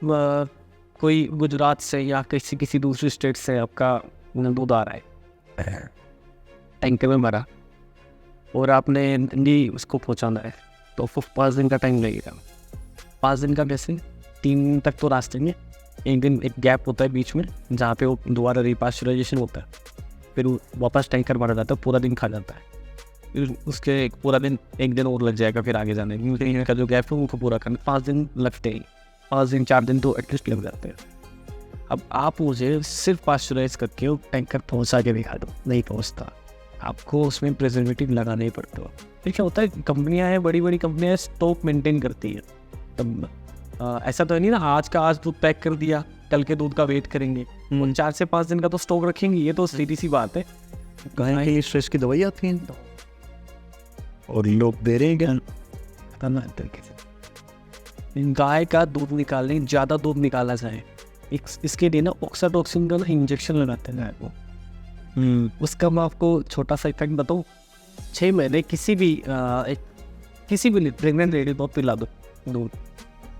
कोई गुजरात से या किसी दूसरी स्टेट से आपका दूध आ रहा है टैंकर में भरा और आपने दिल्ली उसको पहुंचाना है, तो 5 दिन का टाइम लगेगा। 5 दिन का कैसे, 3 दिन तक तो रास्ते में, एक दिन एक गैप होता है बीच में जहाँ पे वो दोबारा रिपास्चराइजेशन होता है, फिर वापस टैंकर भरा जाता है, पूरा दिन खा जाता है, फिर उसके पूरा दिन, एक दिन और लग जाएगा फिर आगे जाने में। का जो गैप है उनको पूरा करने 5 दिन लगते हैं, 5 दिन 4 दिन तो एटलीस्ट लग जाते हैं। अब आप मुझे सिर्फ पास्चराइज करके वो टैंकर पहुँचा के दिखा दो, नहीं पहुँचता, आपको उसमें प्रिजर्वेटिव लगाना ही पड़ता है। फिर क्या होता है, कंपनियां हैं, बड़ी बड़ी कंपनियां स्टॉक मेंटेन करती है, तब ऐसा तो है नहीं ना आज का आज दूध पैक कर दिया कल के दूध का वेट करेंगे, 4 से 5 दिन का तो स्टॉक रखेंगे, ये तो सीधी सी बात है। गाय के स्ट्रेस की दवाई आती है और लोग दे रहे हैं क्या, खतरनाक तरीके से। गाय का दूध निकालने, ज़्यादा दूध निकाला जाए, इसके लिए ना ऑक्साटोक्सिन का ना इंजेक्शन लगाते हैं गाय को। उसका मैं आपको छोटा सा इफेक्ट बताऊँ, 6 महीने किसी भी प्रेग्नेंट लेडी को पिला दो दूध,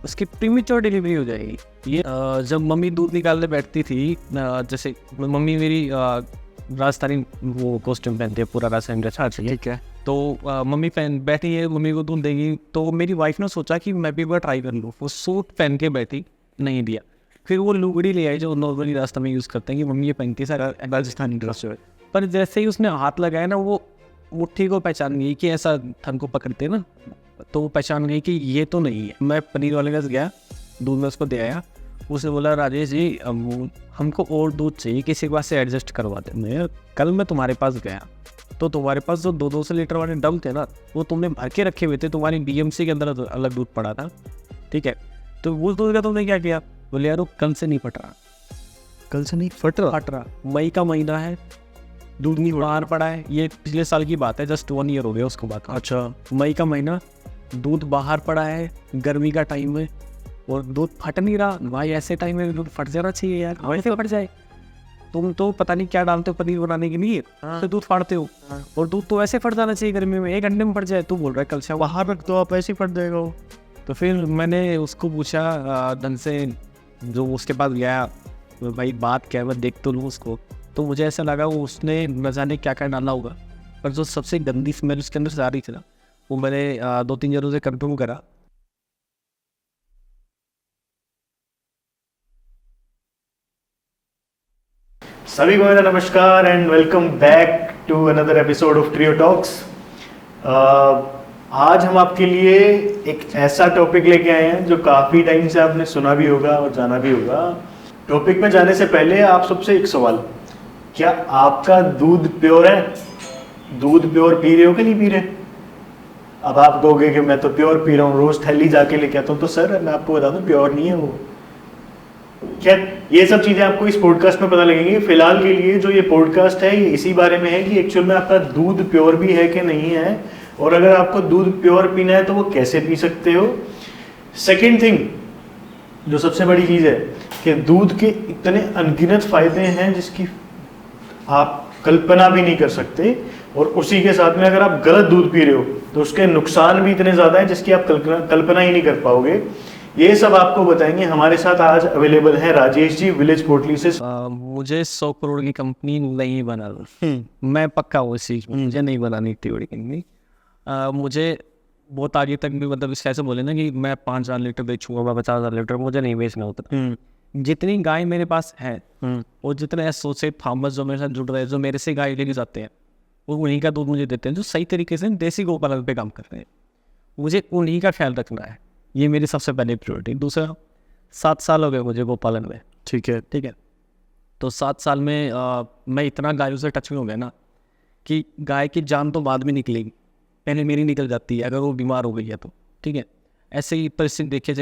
उसकी प्रीमेच्योर डिलीवरी हो जाएगी। ये जब मम्मी दूध निकालने बैठती थी, जैसे मम्मी मेरी राजस्थानी वो कॉस्ट्यूम पहनती है, पूरा राजस्थानी ड्रेस, ठीक है, तो मम्मी बैठी है, मम्मी को दूध देगी, तो मेरी वाइफ ने सोचा कि मैं भी एक बार ट्राई कर लूँ, वो सूट पहन के बैठी, नहीं दिया, फिर वो लुगड़ी ले आई जो नॉर्मली रास्ता में यूज़ करते हैं कि मम्मी ये पहनती है राजस्थानी ड्रेस है, पर जैसे ही उसने हाथ लगाया ना, वो मुट्ठी को पहचान गई कि ऐसा थन को पकड़ते ना, तो वो पहचान गई कि ये तो नहीं है। मैं पनीर वाले के पास गया, दूध में उसको दे आया, उसने बोला राजेश जी हमको और दूध चाहिए, किसी के पास से एडजस्ट करवा दे। मैं तुम्हारे पास गया तो तुम्हारे पास जो 200 लीटर वाले ड्रम थे ना, वो तुमने भर के रखे हुए थे, तुम्हारी BMC के अंदर अलग दूध पड़ा था, ठीक है, तो वो दूध का तुमने क्या किया? बोले यार वो कल से नहीं फट रहा, कल से नहीं फट रहा, मई का महीना है, दूध नहीं बाहर पड़ा है, ये पिछले साल की बात है, जस्ट 1 ईयर हो गया उसको बात। अच्छा, मई का महीना, दूध बाहर पड़ा है, गर्मी का टाइम है और दूध फट नहीं रहा भाई। ऐसे टाइम में दूध फट जाना चाहिए यार, वैसे फट जाए, तुम तो पता नहीं क्या डालते हो पनीर बनाने के लिए, तो दूध फाड़ते हो, और दूध तो ऐसे फट जाना चाहिए गर्मी में, 1 घंटे में फट जाए, तू बोल रहा है कल से बाहर रख दो आप, ऐसे ही फट जाएगा वो। तो फिर मैंने उसको पूछा ढंग से, जो उसके पास गया, भाई बात क्या है, मैं देख तो लूँ उसको, तो मुझे ऐसा लगा वो उसने न जाने क्या क्या डाला होगा, पर जो सबसे गंदी स्मेल उसके अंदर से आ रही थी ना, वो मैंने 2-3 जनों से कंफर्म करा। सभी को मेरा नमस्कार and welcome back to another episode of Trio Talks. आज हम आपके लिए एक ऐसा टॉपिक लेके आए हैं जो काफ़ी टाइम से आपने सुना भी होगा और जाना भी होगा। टॉपिक में जाने से पहले आप सबसे एक सवाल, क्या आपका दूध प्योर है? दूध प्योर पी रहे हो कि नहीं पी रहे? अब आप कहोगे कि मैं तो प्योर पी रहा हूँ, रोज थैली जाके लेके आता हूँ, तो सर मैं आपको बता दूँ प्योर नहीं है वो। खैर ये सब चीज़ें आपको इस पॉडकास्ट में पता लगेंगी। फिलहाल के लिए जो ये पॉडकास्ट है ये इसी बारे में है कि एक्चुअल में आपका दूध प्योर भी है कि नहीं है, और अगर आपको दूध प्योर पीना है तो वो कैसे पी सकते हो। सेकेंड थिंग, जो सबसे बड़ी चीज़ है कि दूध के इतने अनगिनत फायदे हैं जिसकी आप कल्पना भी नहीं कर सकते, और उसी के साथ में अगर आप गलत दूध पी रहे हो तो उसके नुकसान भी इतने ज़्यादा हैं जिसकी आप कल्पना ही नहीं कर पाओगे। ये सब आपको बताएंगे। हमारे साथ आज अवेलेबल है राजेश जी, विलेज पोटली से। मुझे 100 करोड़ की कंपनी नहीं बनाना, मैं पक्का हूँ इस चीज़ में, मुझे नहीं बनानी इतनी बड़ी कंपनी। मुझे बहुत आगे तक भी, मतलब इस कैसे बोले ना कि मैं 5,000 लीटर बेचूंगा, मैं 50,000 लीटर, मुझे नहीं बेचना होता। जितनी गाय मेरे पास है और जितने एसोसिएट फार्मर्स जो मेरे साथ जुड़ रहे हैं, जो मेरे से गाय लेके जाते हैं, वो उन्हीं का दूध मुझे देते हैं, जो सही तरीके से देसी गोपालन पे काम कर रहे हैं। मुझे उन्हीं का ख्याल रखना है, ये मेरी सबसे पहली प्रायोरिटी। दूसरा, 7 साल हो गए मुझे गोपालन में, ठीक है, तो 7 साल में मैं इतना गायों से टच में हो गया ना कि गाय की जान तो बाद में निकलेगी, पहले मेरी निकल जाती है अगर वो बीमार हो गई है तो, ठीक है। ऐसे ही परिस्थिति देखे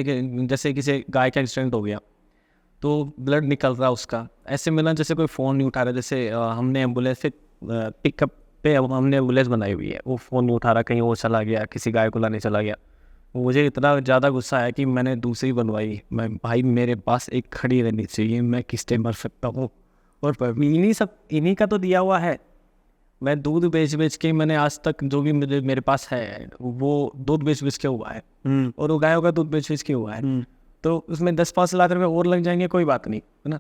जैसे किसी गाय का एक्सीडेंट हो गया तो ब्लड निकल रहा उसका, ऐसे मिला जैसे कोई फ़ोन नहीं उठा रहा, जैसे हमने एम्बुलेंस से पिकअप पे हमने एम्बुलेंस बनाई हुई है, वो फ़ोन नहीं उठा रहा, कहीं वो चला गया, किसी गाय को लाने चला गया। मुझे इतना ज़्यादा गुस्सा आया कि मैंने दूसरी बनवाई। मैं भाई मेरे पास एक खड़ी रहनी चाहिए, मैं किस टाइम मर सकता हूँ, और इन्हीं का तो दिया हुआ है। मैं दूध बेच के मैंने आज तक जो भी मेरे पास है वो दूध बेच के हुआ है, और वो गायों का दूध बेच के हुआ है। तो उसमें 10-5 लाख रुपए और लग जाएंगे, कोई बात नहीं, है ना।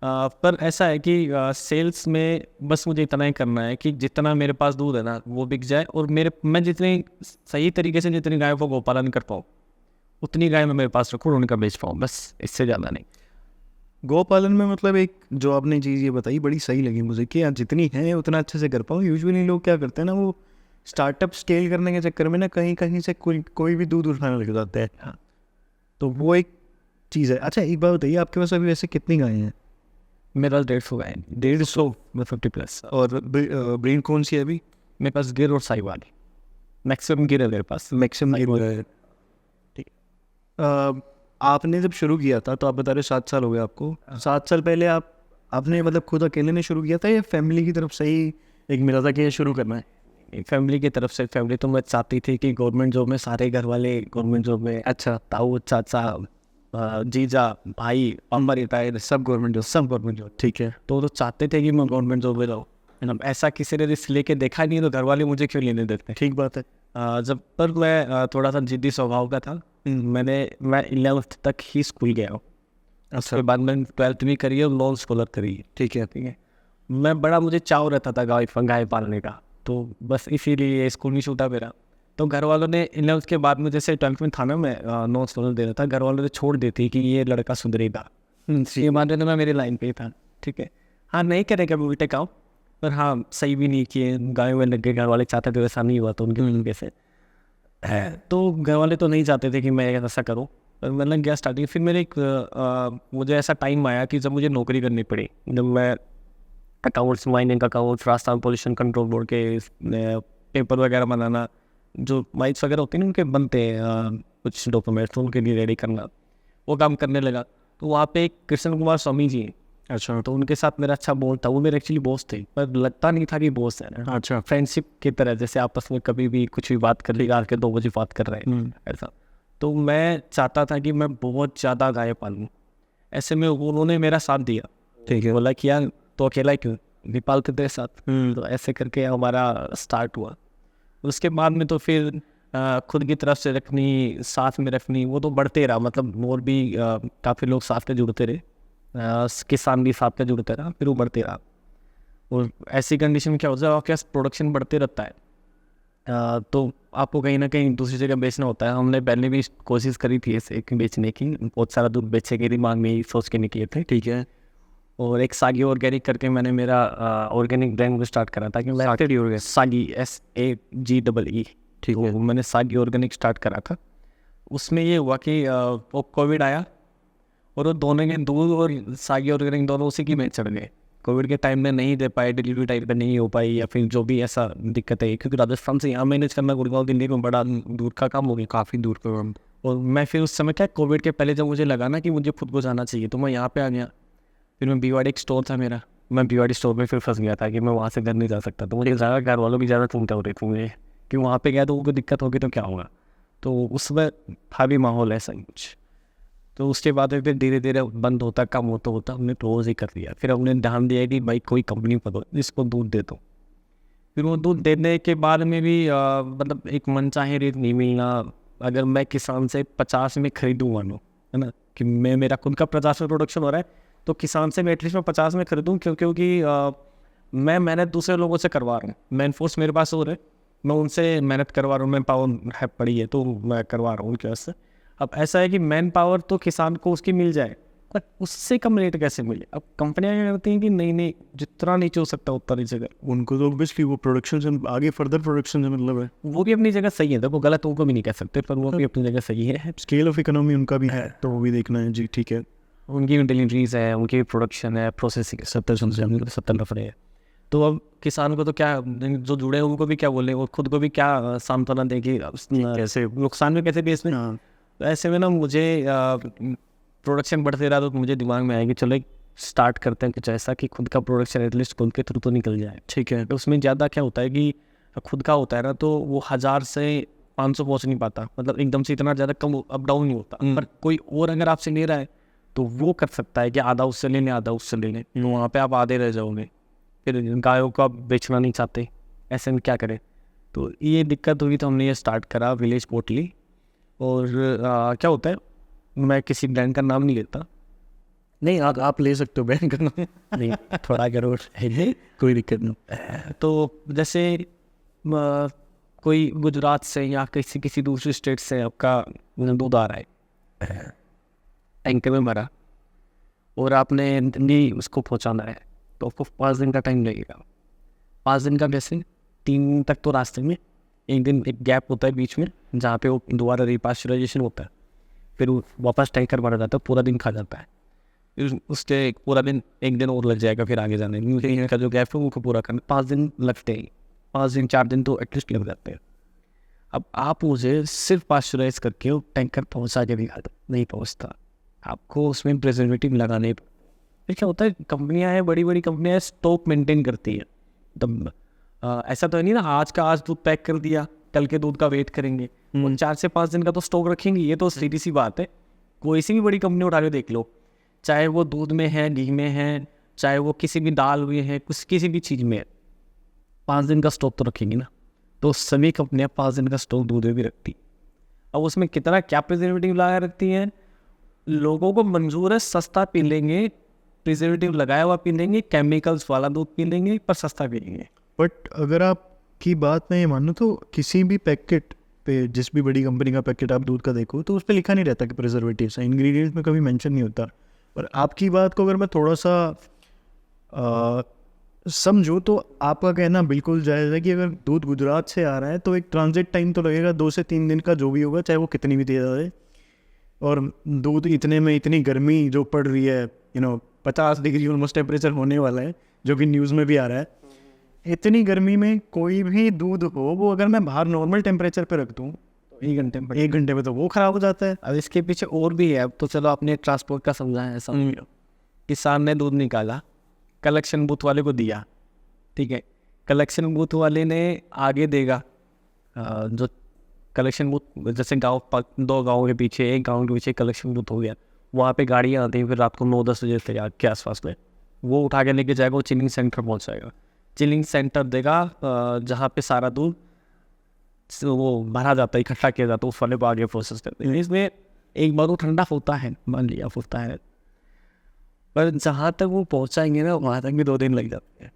पर ऐसा है कि सेल्स में बस मुझे इतना ही करना है कि जितना मेरे पास दूध है ना वो बिक जाए, और मैं जितनी सही तरीके से जितनी गायों को गोपालन कर पाऊँ उतनी गाय मैं मेरे पास रखूँ, उनका बेच पाऊँ, बस इससे ज़्यादा नहीं। गौपालन में मतलब एक जो आपने चीज़ ये बताई बड़ी सही लगी मुझे कि यार जितनी है उतना अच्छे से कर पाओ। यूजुअली लोग क्या करते हैं ना, वो स्टार्टअप स्केल करने के चक्कर में ना कहीं कहीं से कोई भी दूध उठाने लग जाते हैं। हाँ। तो वो एक चीज़ है। अच्छा एक बात बताइए, आपके पास अभी वैसे कितनी गायें हैं? मेरे पास 150 गाय, 150 50+। और ब्रीड कौन सी है अभी? मेरे पास गिर और साहिवाल, मैक्सिमम गिर है मेरे पास। मैक्सिमम है। ठीक। आपने जब शुरू किया था तो आप बता रहे 7 साल हो गए आपको। 7 साल पहले आपने मतलब खुद अकेले ने शुरू किया था या फैमिली की तरफ से ही एक मिला था कि ये शुरू करना है? फैमिली की तरफ से। फैमिली तो मैं चाहती थी कि गवर्नमेंट जॉब में, सारे घर वाले गवर्नमेंट जॉब में। अच्छा। ताऊ, चाचा, जीजा, भाई, पापा रिटायर्ड, सब गवर्नमेंट जॉब। ठीक है। तो वो तो चाहते थे कि मैं गवर्नमेंट जॉब में रहूँ, है ना। ऐसा किसी ने रिस्क लेके देखा नहीं, तो घर वाले मुझे क्यों लेने देते। ठीक बात है। जब पर मैं थोड़ा सा जिद्दी स्वभाव का था, मैं 11th तक ही स्कूल गया हूँ। उसके बाद मैंने 12th भी करी है और नॉन स्कॉलर करी है। ठीक है। ठीक है। मुझे चाव रहता था गाय पालने का, तो बस इसीलिए स्कूल नहीं छूटा मेरा। तो घर वालों ने 11th के बाद में, जैसे 12th में था ना, मैं नॉन स्कॉलर दे रहा था, घर वालों ने छोड़ देती कि ये लड़का सुधरेगा। ये मान रहे, तो मैं मेरी लाइन पे ही था। ठीक है। हाँ, नहीं करेगा बीटेक आओ, पर हाँ सही भी नहीं किए, गायों में लग गए। घर वाले चाहते थे वैसा नहीं हुआ, तो उनकी वजह से है। तो घर वाले तो नहीं चाहते थे कि मैं ऐसा करूँ, पर मैं लग गया स्टार्टिंग। फिर मुझे ऐसा टाइम आया कि जब मुझे नौकरी करनी पड़ी, जब मैं accounts, mining accounts, Rajasthan pollution control board के पेपर वगैरह बनाना, जो माइट्स वगैरह होती हैं ना उनके बनते हैं कुछ डॉक्यूमेंट्स, तो उनके लिए रेडी करना, वो काम करने लगा। तो वहाँ पे एक कृष्ण कुमार स्वामी जी हैं। अच्छा। तो उनके साथ मेरा अच्छा बॉन्ड था। वो मेरे एक्चुअली बॉस थे, पर लगता नहीं था कि बॉस है। अच्छा। फ्रेंडशिप की तरह, जैसे आपस में कभी भी कुछ भी बात कर ली, रात के 2 बजे बात कर रहे हैं, ऐसा। तो मैं चाहता था कि मैं बहुत ज़्यादा गाय पालूँ। ऐसे में उन्होंने मेरा साथ दिया। ठीक है। बोला कि यार तो अकेला क्यों, भी पालते तेरे साथ। तो ऐसे करके हमारा स्टार्ट हुआ। उसके बाद में तो फिर खुद की तरफ से रखनी, साथ में रखनी, वो तो बढ़ते रहा। मतलब और भी काफ़ी लोग साथ में जुड़ते रहे, किसान भी साथ में जुड़ते रहा, फिर वो बढ़ते रहा। और ऐसी कंडीशन में क्या होता है, आपके पास प्रोडक्शन बढ़ते रहता है, तो आपको कहीं ना कहीं दूसरी जगह बेचना होता है। हमने पहले भी कोशिश करी थी ऐसे बेचने की, बहुत सारा दूध बेचे के दिमाग में ही सोच के निकले थे। ठीक है। और एक सागी ऑर्गेनिक करके मैंने मेरा ऑर्गेनिक ब्रांड स्टार्ट करा था कि मैं सागी SAGEE। ठीक है। मैंने सागी ऑर्गेनिक स्टार्ट करा था। उसमें ये हुआ कि वो कोविड आया, और वो दोनों के दूध और सागी ऑर्गेनिक दोनों उसी की में चढ़ गए। कोविड के टाइम में नहीं दे पाए, डिलीवरी टाइम पे नहीं हो पाई, या फिर जो भी ऐसा दिक्कत है, क्योंकि राजस्थान से यहाँ मैनेज करना गुड़गांव दिल्ली में बड़ा दूर का काम हो गया, काफ़ी दूर का काम। और मैं फिर उस समय क्या, कोविड के पहले जब मुझे लगा ना कि मुझे खुद को जाना चाहिए, तो मैं यहाँ पे आ गया। फिर मैं बीवाड़ी, एक स्टोर था मेरा, मैं बीवाड़ी स्टोर में फिर फंस गया था कि मैं वहाँ से घर नहीं जा सकता। तो मुझे ज़्यादा घर वालों की ज़्यादा चिंता हो रही थी मुझे कि वहाँ पे गया तो उनको दिक्कत होगी तो क्या होगा। तो उस समय था भी माहौल ऐसा ही कुछ। तो उसके बाद फिर धीरे धीरे बंद होता, कम होता हमने क्लोज ही कर दिया। फिर हमने ध्यान दिया कि भाई कोई कंपनी पकड़ो जिसको दूध दे दो। फिर वो दूध देने के बाद में भी मतलब एक मनचाहे रेट नहीं मिलना। अगर मैं किसान से 50 में खरीदूँ, मानो, है ना, कि मेरा खुद का 50 में प्रोडक्शन हो रहा है, तो किसान से मैं एटलीस्ट मैं 50 में खरीदूँ, क्योंकि मैं मेहनत दूसरे लोगों से करवा रहा हूँ। मैन फोर्स मेरे पास हो रहा है, मैं उनसे मेहनत करवा रहा हूँ, मैन पावर है पड़ी है तो मैं करवा रहा हूँ उनके वजह से। अब ऐसा है कि मैन पावर तो किसान को उसकी मिल जाए, पर उससे कम रेट कैसे मिले। अब कंपनियां क्या करती हैं कि नहीं जितना नीचे हो सकता है उतना नीचे कर। उनको तो ऑब्वियसली वो प्रोडक्शन से आगे फर्दर प्रोडक्शन से मतलब है। वो भी अपनी जगह सही है, देखो गलत उनको भी नहीं कह सकते, पर वो भी अपनी जगह सही है। स्केल ऑफ इकोनॉमी उनका भी है, तो वो भी देखना है जी। ठीक है। उनकी डिलीवरीज है, उनकी प्रोडक्शन है, प्रोसेसिंग 70 नफरे है। तो अब किसान को तो क्या, जो जुड़े हैं उनको भी क्या बोले, और खुद को भी क्या सांत्वना देगी, कैसे नुकसान में कैसे बेचने। तो ऐसे में ना मुझे प्रोडक्शन बढ़ते रहा, तो मुझे दिमाग में आया कि चलो स्टार्ट करते हैं कुछ ऐसा कि खुद का प्रोडक्शन एटलीस्ट खुद के थ्रू तो निकल जाए। ठीक है। तो उसमें ज़्यादा क्या होता है कि खुद का होता है ना, तो वो 1000 से 500 पहुँच नहीं पाता, मतलब एकदम से इतना ज़्यादा कम अप डाउन नहीं होता। पर कोई और अगर आपसे ले रहा है तो वो कर सकता है कि आधा उससे ले लें, आधा उससे ले लें, वहाँ पे आप आधे रह जाओगे। फिर गायों को आप बेचना नहीं चाहते, ऐसे में क्या करें। तो ये दिक्कत हुई, तो हमने ये स्टार्ट करा विलेज पोर्टली। और क्या होता है, मैं किसी ब्रांड का नाम नहीं लेता, नहीं आप ले सकते हो बैन करना नहीं थोड़ा जरूर है, कोई दिक्कत नहीं। तो जैसे कोई गुजरात से या किसी दूसरी स्टेट से आपका दूध आ रहा है, टैंकर में भरा, और आपने नहीं उसको पहुंचाना है, तो आपको 5 दिन का टाइम लगेगा। 5 दिन का कैसे, 3 दिन तक तो रास्ते में, एक दिन एक गैप होता है बीच में जहाँ पे वो दोबारा रिपास्चराइजेशन होता है, फिर वो वापस टैंकर भरा जाता है, पूरा दिन खा जाता है, फिर उसके पूरा दिन, एक दिन और लग जाएगा फिर आगे जाने में, क्योंकि का जो गैप है वो पूरा करना 5 दिन लगते हैं, 5 दिन 4 दिन तो एटलीस्ट लग जाते हैं। अब आप मुझे सिर्फ पास्चराइज करके वो टैंकर पहुँचा के दिखा दो, नहीं पहुँचता, आपको उसमें प्रिजर्वेटिव लगाने। फिर क्या होता है, कंपनियां हैं, बड़ी बड़ी कंपनियां स्टॉक मेंटेन करती है, तब ऐसा तो है नहीं ना आज का आज दूध पैक कर दिया, कल के दूध का वेट करेंगे, 4 से 5 दिन का तो स्टॉक रखेंगे, ये तो सीधी सी बात है। कोई सी भी बड़ी कंपनी उठा के देख लो, चाहे वो दूध में है, घी में है, चाहे वो किसी भी दाल में है, कुछ किसी भी चीज़ में है, 5 दिन का स्टॉक तो रखेंगी ना। तो सभी कंपनियां 5 दिन का स्टॉक दूध में भी रखती। अब उसमें कितना क्या प्रिजर्वेटिव लगा रखती हैं, लोगों को मंजूर है सस्ता पी लेंगे, प्रिजर्वेटिव लगाया हुआ पी लेंगे, केमिकल्स वाला दूध पी लेंगे, पर सस्ता पी लेंगे। बट अगर आपकी बात मैं ये मानूँ तो किसी भी पैकेट पे, जिस भी बड़ी कंपनी का पैकेट आप दूध का देखो तो उस पर लिखा नहीं रहता कि प्रिजर्वेटिव्स है, इंग्रेडिएंट्स में कभी मेंशन नहीं होता। पर आपकी बात को अगर मैं थोड़ा सा समझूँ तो आपका कहना बिल्कुल जायज़ है कि अगर दूध गुजरात से आ रहा है तो एक ट्रांजिट टाइम तो लगेगा 2 से 3 दिन का, जो भी होगा, चाहे वो कितनी भी तेज़ आए। और दूध इतने में इतनी गर्मी जो पड़ रही है, 50 डिग्री ऑलमोस्ट टेम्परेचर होने वाला है, जो कि न्यूज़ में भी आ रहा है। इतनी गर्मी में कोई भी दूध हो, वो अगर मैं बाहर नॉर्मल टेम्परेचर पे रख दूँ तो 1 घंटे में तो वो ख़राब हो जाता है। अब इसके पीछे और भी है। अब तो चलो आपने ट्रांसपोर्ट का समझा है, समझ लो, किसान ने दूध निकाला, कलेक्शन बूथ वाले को दिया, ठीक है, कलेक्शन बूथ वाले ने आगे देगा, जो कलेक्शन बूथ, जैसे 2 गाँव के पीछे, एक गाँव के पीछे कलेक्शन बूथ हो गया, वहाँ पे गाड़ियाँ आती हैं, फिर रात को 9-10 बजे के आसपास में वो उठा के लेके जाएगा, वो चिलिंग सेंटर पहुँचाएगा, चिलिंग सेंटर देगा जहाँ पे सारा दूध वो भरा जाता है, इकट्ठा किया जाता है, उस वाले को आगे प्रोसेस करते हैं। इसमें एक बार वो ठंडा होता है, मान लिया होता है, पर जहाँ तक वो पहुँचाएंगे ना, वहाँ तक भी 2 दिन लग जाते हैं।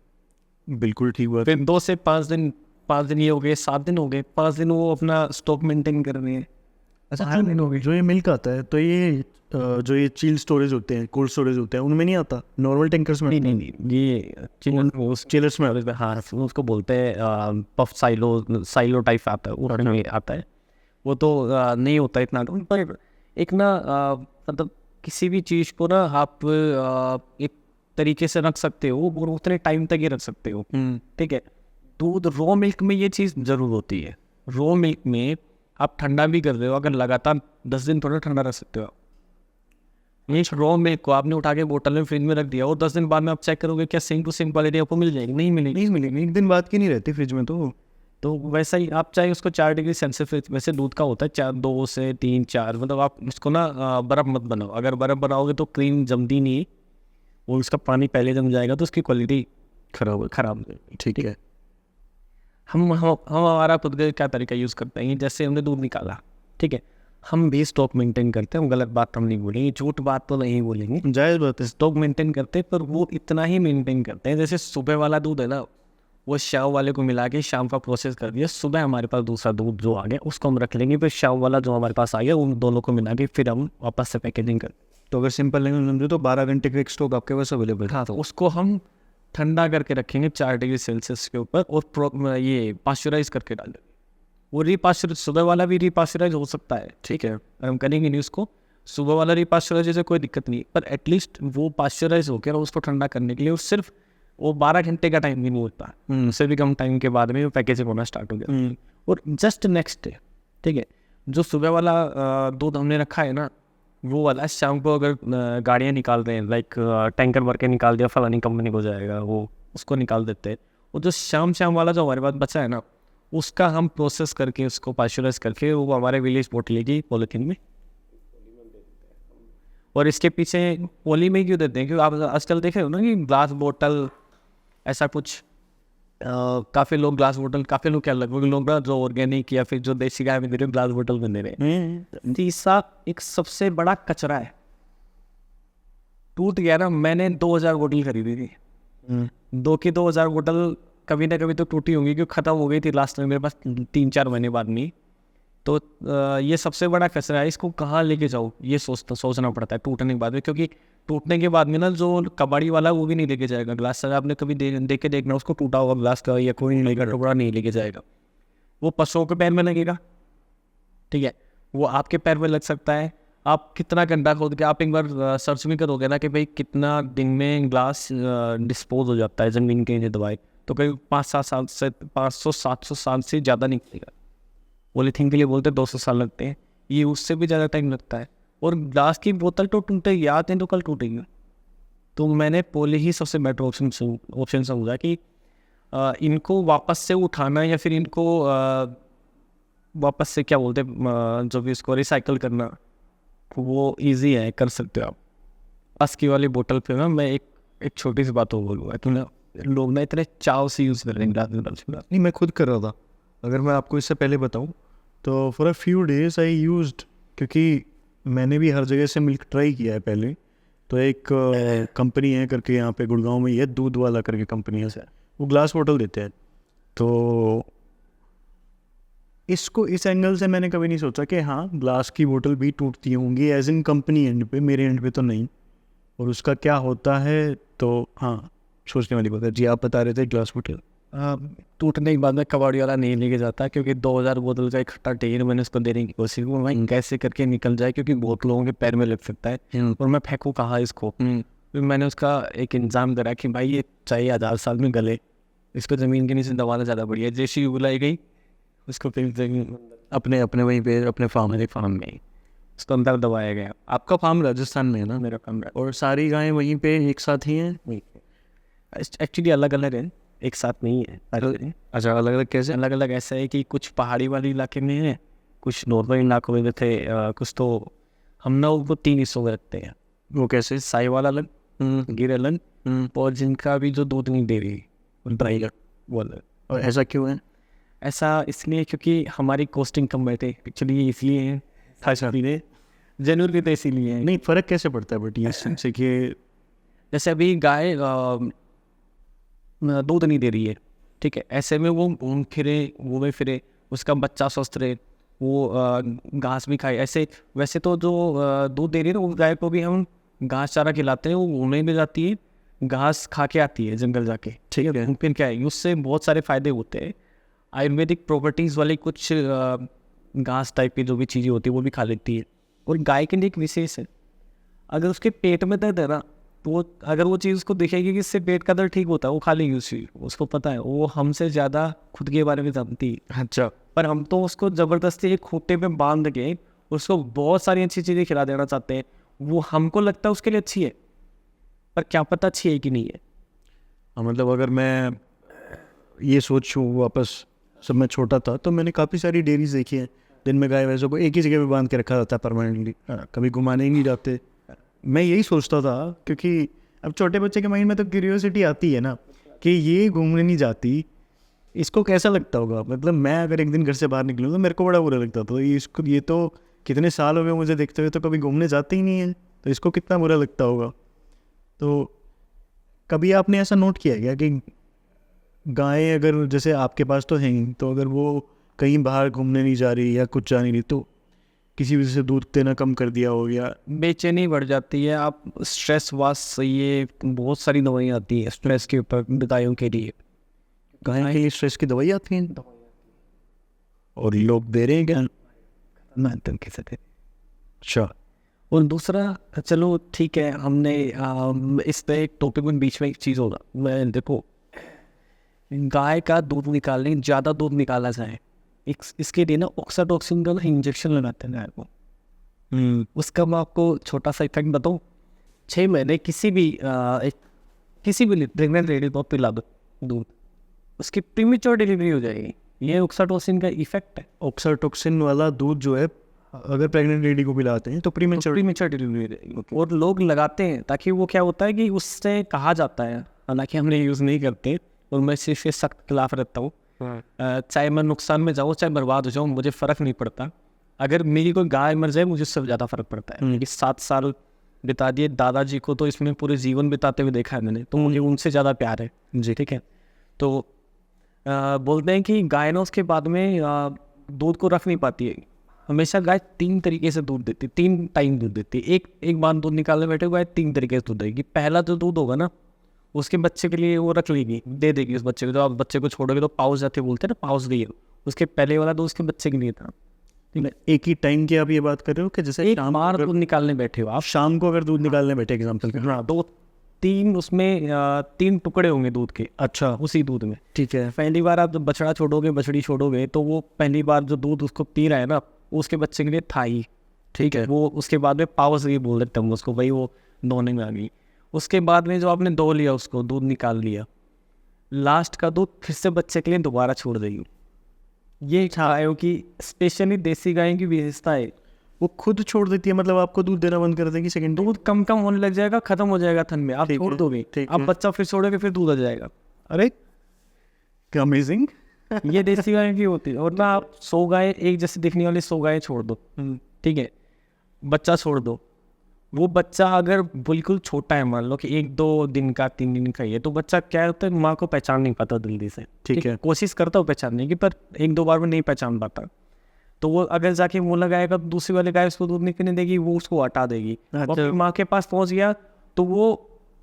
बिल्कुल ठीक बात। फिर 2 से 5 दिन, 5 दिन ये हो गए, 7 दिन हो गए, 5 दिन वो अपना स्टॉक मेंटेन कर रहे हैं। अच्छा, 8 दिन हो गए। जो ये मिल्क आता है तो ये जो ये चिल स्टोरेज होते हैं, कोल्ड स्टोरेज होते हैं, उनमें नहीं आता, नॉर्मल टैंकर्स में? नहीं, ये चिलर्स में आता है। हाँ, उसको बोलते हैं पफ साइलो टाइप आता है, वो आता है। वो तो नहीं होता इतना, पर एक ना मतलब किसी भी चीज़ को ना आप एक तरीके से रख सकते हो और उतने टाइम तक ही रख सकते हो, ठीक है। दूध रॉ मिल्क में ये चीज़ ज़रूर होती है। रॉ मिल्क में आप ठंडा भी कर रहे हो, अगर लगातार 10 दिन थोड़ा ठंडा रख सकते हो आप। ये रॉ मिल्क को आपने उठा के बोतल में फ्रिज में रख दिया और 10 दिन बाद में आप चेक करोगे क्या सेम टू सेम क्वालिटी आपको मिल जाएगी? नहीं मिलेगी। 1 दिन बाद की नहीं रहती फ्रिज में तो वैसा ही आप चाहे उसको 4 डिग्री सेल्सियस, वैसे दूध का होता है 2 से 3 4, मतलब आप उसको ना बर्फ़ मत बनाओ। अगर बर्फ़ बनाओगे तो क्रीम जमती नहीं, वो उसका पानी पहले जम जाएगा तो उसकी क्वालिटी खराब हो जाएगी। ठीक है। हम हमारा खुद का क्या तरीका यूज़ करते हैं, जैसे हमने दूध निकाला, ठीक है, हम भी स्टॉक मेंटेन करते हैं। गलत बात हम नहीं बोलेंगे, झूठ बात तो नहीं बोलेंगे, जायज़ बात है। स्टॉक मेंटेन करते हैं, पर वो इतना ही मेंटेन करते हैं जैसे सुबह वाला दूध है ना, वो शाम वाले को मिला के शाम का प्रोसेस कर दिया, सुबह हमारे पास दूसरा दूध जो आ गया उसको हम रख लेंगे, फिर शाम वाला जो हमारे पास आ गया उन दोनों को मिला के फिर हम वापस से पैकेजिंग कर। तो अगर सिंपल लैंग्वेज समझो तो 12 घंटे का एक स्टॉक आपके पास अवेलेबल है। हाँ, तो उसको हम ठंडा करके रखेंगे 4 डिग्री सेल्सियस के ऊपर, और ये पास्चराइज करके डाल देंगे। वो रीपास्चराइज, सुबह वाला भी रीपास्चराइज हो सकता है, ठीक है, हम करेंगे नहीं उसको, सुबह वाला रीपास्चराइज से कोई दिक्कत नहीं, पर एटलीस्ट वो पास्चराइज हो गया, उसको ठंडा करने के लिए, और सिर्फ वो 12 घंटे का टाइम भी नहीं होता, उससे भी कम टाइम के बाद में वो पैकेजिंग होना स्टार्ट हो गया। और जस्ट नेक्स्ट डे, ठीक है, जो सुबह वाला दूध हमने रखा है ना, वो वाला शाम को अगर गाड़ियाँ निकाल रहे हैं, लाइक टैंकर भर के निकाल दिया, फलानी कंपनी को जाएगा, वो उसको निकाल देते हैं। और जो शाम वाला जो हमारे पास बचा है ना, उसका हम प्रोसेस करके उसको पास्चराइज करके वो हमारे विलेज बोट लेगी पॉलीथीन में, और इसके पीछे पॉली में क्यों देते हैं, क्योंकि आप आजकल देखे हो ना कि ग्लास बोतल ऐसा कुछ काफ़ी लोग ग्लास बोतल, काफ़ी लोग क्या, लगभग लोग ना जो ऑर्गेनिक या फिर जो देसी गाय में दे रहे हैं ग्लास बोतल में दे रहे हैं। तीसरा एक सबसे बड़ा कचरा है, टूट गया ना। मैंने 2000 बोतल खरीदी थी, 2000 बोतल कभी ना कभी तो टूटी होंगी, क्योंकि ख़त्म हो गई थी लास्ट में मेरे पास 3-4 महीने बाद में। तो ये सबसे बड़ा कचरा है, इसको कहाँ लेके जाओ ये सोचना पड़ता है टूटने के बाद में, क्योंकि टूटने के बाद में ना जो कबाड़ी वाला वो भी नहीं लेके जाएगा ग्लास। अगर आपने कभी देख के देखना उसको, टूटा हुआ ग्लास का या कोई नहीं टुकड़ा नहीं लेके जाएगा, वो पशुओं के पैर में लगेगा, ठीक है, वो आपके पैर में लग सकता है। आप कितना गड्ढा खोद के आप एक बार सर्च भी करोगे ना कि भाई कितना दिन में ग्लास डिस्पोज हो जाता है ज़मीन के नीचे दबाए, तो कहीं 500-7 साल से 500-700 साल से ज़्यादा निकलेगा। पॉलीथीन के लिए बोलते 200 साल लगते हैं, ये उससे भी ज़्यादा टाइम लगता है। और ग्लास की बोतल तो टूटेगी, आज नहीं तो कल टूटेगी। तो मैंने पॉली ही सबसे बेटर ऑप्शन समझा कि इनको वापस से उठाना या फिर इनको वापस से क्या बोलते हैं जो भी इसको रिसाइकल करना, वो इजी है, कर सकते हो आप। अस्की वाली बोतल पे ना मैं एक छोटी सी बात हो बोलूँगा, तो ना लोग ना इतने चाव से यूज़ कर रहे हैं ग्लास। नहीं, मैं खुद कर रहा था। अगर मैं आपको इससे पहले बताऊं तो for a few days I used, क्योंकि मैंने भी हर जगह से मिल्क ट्राई किया है पहले। तो एक कंपनी है करके यहाँ पे गुड़गांव में, ये दूध वाला करके कंपनी है, वो ग्लास बोतल देते हैं। तो इसको इस एंगल से मैंने कभी नहीं सोचा कि हाँ ग्लास की बोतल भी टूटती होंगी, एज इन कंपनी एंड पे, मेरे एंड पे तो नहीं। और उसका क्या होता है तो हाँ सोचने वाली बात है। जी आप बता रहे थे ग्लास बोतल। टूटने के बाद में कबाड़ी वाला नहीं लेके जाता, क्योंकि 2000 बोतल का इकट्ठा ढेर मैंने उसको देने की कोशिश की, मैं कैसे करके निकल जाए, क्योंकि बहुत लोगों के पैर में लग सकता है और मैं फेंकूँ कहाँ इसको। फिर मैंने उसका एक इंतजाम करा कि भाई ये चाहिए 1000 साल में गले, इसको ज़मीन के नीचे दबाना ज़्यादा बढ़िया। जैसी बुलाई गई उसको फिर अपने वहीं पे अपने फार्म में उसको अंदर दबाया गया। आपका फार्म राजस्थान में है ना? मेरा कमरा, और सारी गायें वहीं पे एक साथ ही हैं? एक्चुअली अलग अलग है, एक साथ नहीं है। अच्छा, अलग अलग कैसे? अलग अलग ऐसा है कि कुछ पहाड़ी वाले इलाके में है, कुछ नॉर्दर्न इलाकों में थे, कुछ तो हम ना उनको 3 हिस्सों में रखते हैं। वो कैसे? साई वाला अलग, गिर अलग, और जिनका भी जो दूध नहीं दे रही ड्राई वो अलग। और ऐसा क्यों है? ऐसा इसलिए क्योंकि हमारी कॉस्टिंग कम बैठे, एक्चुअली इसलिए है, खास जनवरी तो इसीलिए है। नहीं, फ़र्क कैसे पड़ता है बट ये से कि जैसे अभी गाय दूध नहीं दे रही है, ठीक है, ऐसे में वो घूमे फिरे, उसका बच्चा स्वस्थ रहे, वो घास भी खाए। ऐसे वैसे तो जो दूध दे रही है ना, उस गाय को भी हम घास चारा खिलाते हैं, वो घूमने में जाती है, घास खा के आती है जंगल जाके, ठीक है। फिर क्या है, उससे बहुत सारे फायदे होते हैं। आयुर्वेदिक प्रॉपर्टीज़ वाली कुछ घास टाइप की जो भी चीज़ें होती है वो भी खा लेती है। और गाय के लिए एक विशेष है, अगर उसके पेट में दर्द है ना, तो अगर वो चीज़ उसको दिखेगी कि इससे पेट का दर्द ठीक होता है, वो खा लेगी उसी, उसको पता है, वो हमसे ज़्यादा खुद के बारे में जानती है। अच्छा, पर हम तो उसको ज़बरदस्ती एक खूंटे पे बांध के उसको बहुत सारी अच्छी चीज़ें खिला देना चाहते हैं। वो हमको लगता है उसके लिए अच्छी है, पर क्या पता अच्छी है कि नहीं है। मतलब अगर मैं ये सोचूं वापस, जब मैं छोटा था तो मैंने काफ़ी सारी डेयरीज देखी हैं जिनमें गाय भैंसों को एक ही जगह पे बांध के रखा जाता है परमानेंटली, कभी घुमाने ही नहीं जाते। मैं यही सोचता था, क्योंकि अब छोटे बच्चे के माइंड में तो क्यूरियोसिटी आती है ना कि ये घूमने नहीं जाती, इसको कैसा लगता होगा। मतलब मैं अगर एक दिन घर से बाहर निकलूँ तो मेरे को बड़ा बुरा लगता था। ये तो कितने साल हो गए मुझे देखते हुए, तो कभी घूमने जाते ही नहीं है, तो इसको कितना बुरा लगता होगा। तो कभी आपने ऐसा नोट किया क्या कि गायें अगर जैसे आपके पास तो हैं, तो अगर वो कहीं बाहर घूमने नहीं जा रही या कुछ जा नहीं रही, तो किसी वजह से दूध देना कम कर दिया हो या बेचैनी बढ़ जाती है, आप स्ट्रेस वास, ये बहुत सारी दवाइयाँ आती हैं स्ट्रेस के ऊपर गायों के लिए। गाय के लिए स्ट्रेस की दवाई आती हैं और लोग दे रहे हैं क्या? अच्छा। और दूसरा, चलो ठीक है, हमने इस पे एक टॉपिक में बीच में एक चीज़ होगा, मैं देखो, गाय का दूध निकालने, ज़्यादा दूध निकाला जाए, इसके लिए ना ऑक्साटोक्सिन का इंजेक्शन लगाते हैं गाय को। उसका मैं आपको छोटा सा इफेक्ट बताऊँ, 6 महीने किसी भी प्रेगनेंट लेडी को पिला दो दूध, उसकी प्रीमेच्योर डिलीवरी हो जाएगी। ये ऑक्साटोक्सिन का इफेक्ट है। ऑक्साटोक्सिन वाला दूध जो है अगर प्रेग्नेंट लेडी को पिलाते हैं तो प्रीमेच्योर डिलीवरी हो जाएगी। और लोग लगाते हैं ताकि वो क्या होता है कि उससे कहा जाता है, हालांकि हम लोग यूज़ नहीं करते, और मैं सिर्फ ये सख्त खिलाफ रहता हूँ। चाहे मैं नुकसान में जाऊँ चाहे बर्बाद हो जाऊँ, मुझे फ़र्क नहीं पड़ता। अगर मेरी कोई गाय मर जाए मुझे उससे ज़्यादा फ़र्क पड़ता है। क्योंकि 7 साल बिता दिए, दादाजी को तो इसमें पूरे जीवन बिताते हुए देखा है मैंने, तो मुझे उनसे ज़्यादा प्यार है जी। ठीक है, तो बोलते हैं कि गाय ना उसके बाद में दूध को रख नहीं पाती है। हमेशा गाय 3 तरीके से दूध देती है, 3 टाइम दूध देती है। एक बार दूध निकालने बैठे गाय 3 तरीके से दूध देगी। पहला जो दूध होगा ना, उसके बच्चे के लिए वो रख लेगी, दे देगी उस बच्चे को। जब आप बच्चे को छोड़ोगे तो पाउस जाते बोलते हैं ना, पाउस गई, उसके पहले वाला दूध उसके बच्चे के लिए था। एक ही टाइम की आप ये बात कर रहे हो कि जैसे एक बार दूध निकालने बैठे हो आप, शाम को अगर दूध निकालने बैठे एग्जाम्पल का, हाँ, तो 3 उसमें 3 टुकड़े होंगे दूध के। अच्छा, उसी दूध में ठीक है। पहली बार आप जब बछड़ा छोड़ोगे, बछड़ी छोड़ोगे, तो वो पहली बार जो दूध उसको पी रहा है ना, उसके बच्चे के लिए था ही। ठीक है, वो उसके बाद में पाउस गई बोल देते हम उसको, भाई वो दोने में आ गई। उसके बाद में जो आपने दो लिया, उसको दूध निकाल लिया, लास्ट का दूध फिर से बच्चे के लिए दोबारा छोड़ देगी। ये गायों की, स्पेशली देसी गायों की विशेषता है। वो खुद छोड़ देती है, मतलब आपको दूध देना बंद कर देगी सेकंड। दूध कम होने लग जाएगा, खत्म हो जाएगा थन में, आप छोड़ दोगे, आप बच्चा फिर छोड़ोगे, फिर दूध आ जाएगा। अरे क्या अमेजिंग। ये देसी गायों की होती है। और ना आप 100 गाय, एक जैसे दिखने वाली 100 गायें छोड़ दो, ठीक है, बच्चा छोड़ दो। वो बच्चा अगर बिल्कुल छोटा है, मान लो कि 1-2 दिन का, 3 दिन का ही है, तो बच्चा क्या होता है, माँ को पहचान नहीं पाता जल्दी से। ठीक है, कोशिश करता हो पहचानने की, पर 1-2 बार में नहीं पहचान पाता। तो वो अगर जाके मुँह लगाएगा, दूसरी वाली गाय उसको दूध नहीं पीने देगी, वो उसको हटा देगी। और माँ के पास पहुँच गया तो वो,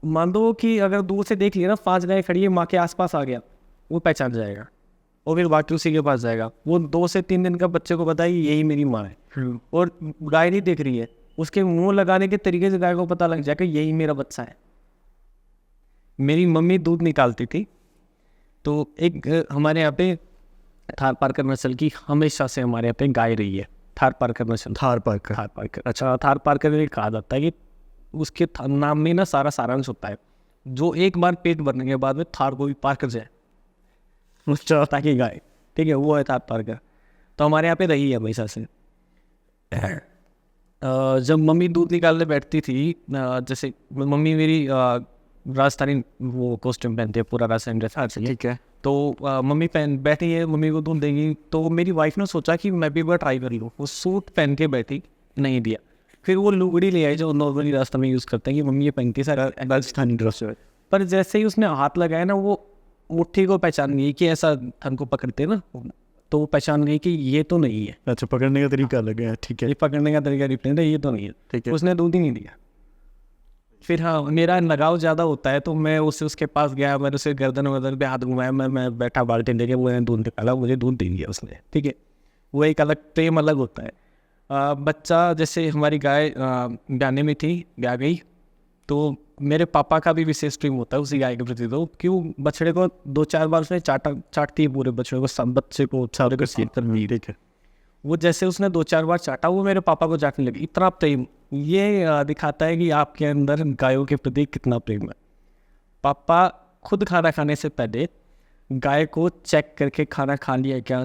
मान दो कि अगर दूर से देख लिया ना, 5 गाय खड़ी है, माँ के आसपास आ गया, वो पहचान जाएगा और फिर बाकी उसी के पास जाएगा। वो 2 से 3 दिन का बच्चे को पता है यही मेरी माँ है, और गाय नहीं देख रही है, उसके मुंह लगाने के तरीके से गाय को पता लग जाएगा यही मेरा बच्चा है। मेरी मम्मी दूध निकालती थी, तो एक हमारे यहाँ पे थार पारकर नस्ल की हमेशा से हमारे यहाँ पे गाय रही है, थार पारकर नस्ल। थार पारकर। अच्छा, थार पारकर ये कहा जाता है कि उसके नाम में ना सारा सारांश होता है, जो एक बार पेट भरने के बाद में थार को भी पार कर जाए, ताकि गाय, ठीक है, वो है थार पारकर। तो हमारे यहाँ पे रही है हमेशा से। जब मम्मी दूध निकालने बैठती थी, जैसे मम्मी मेरी राजस्थानी वो कॉस्ट्यूम पहनती है, पूरा राजस्थानी ड्रेस। अच्छा, ठीक है। तो मम्मी बैठी है, मम्मी को दूध देगी, तो मेरी वाइफ ने सोचा कि मैं भी एक बार ट्राई कर लूँ। वो सूट पहन के बैठी, नहीं दिया। फिर वो लुगड़ी ले आई जो नॉर्मली रास्ता में यूज़ करते हैं कि मम्मी ये पहनती है सारा राजस्थानी ड्रेस। पर जैसे ही उसने हाथ लगाया ना, वो मुट्ठी को पहचान गई कि ऐसा थन को पकड़ते हैं ना, तो वो पहचान गई कि ये तो नहीं है। अच्छा, पकड़ने का तरीका अलग है। ठीक है, ये पकड़ने का तरीका डिफरेंट है, ये तो नहीं है। ठीक है। उसने दूध ही नहीं दिया। फिर हाँ, मेरा लगाव ज़्यादा होता है, तो मैं उसके पास गया, मैंने उसे गर्दन पे हाथ घुमाया, मैं बैठा बाल्टी लेके, मैंने दूध निकाला, मुझे दूध दे दिया उसने। ठीक है, वो एक अलग प्रेम अलग होता है। बच्चा, जैसे हमारी गाय ब्याने में थी, ब्याह गई, तो मेरे पापा का भी विशेष प्रेम होता है उसी गाय के प्रति। तो क्यों, बछड़े को 2-4 बार उसने चाटती है, पूरे बछड़े को, सब बच्चे को, सारे को सीट कर दी। ठीक है, वो जैसे उसने 2-4 बार चाटा, वो मेरे पापा को चाटने लगी। इतना प्रेम, ये दिखाता है कि आपके अंदर गायों के प्रति कितना प्रेम है। पापा खुद खाना खाने से पहले गाय को चेक करके खाना खा लिया क्या।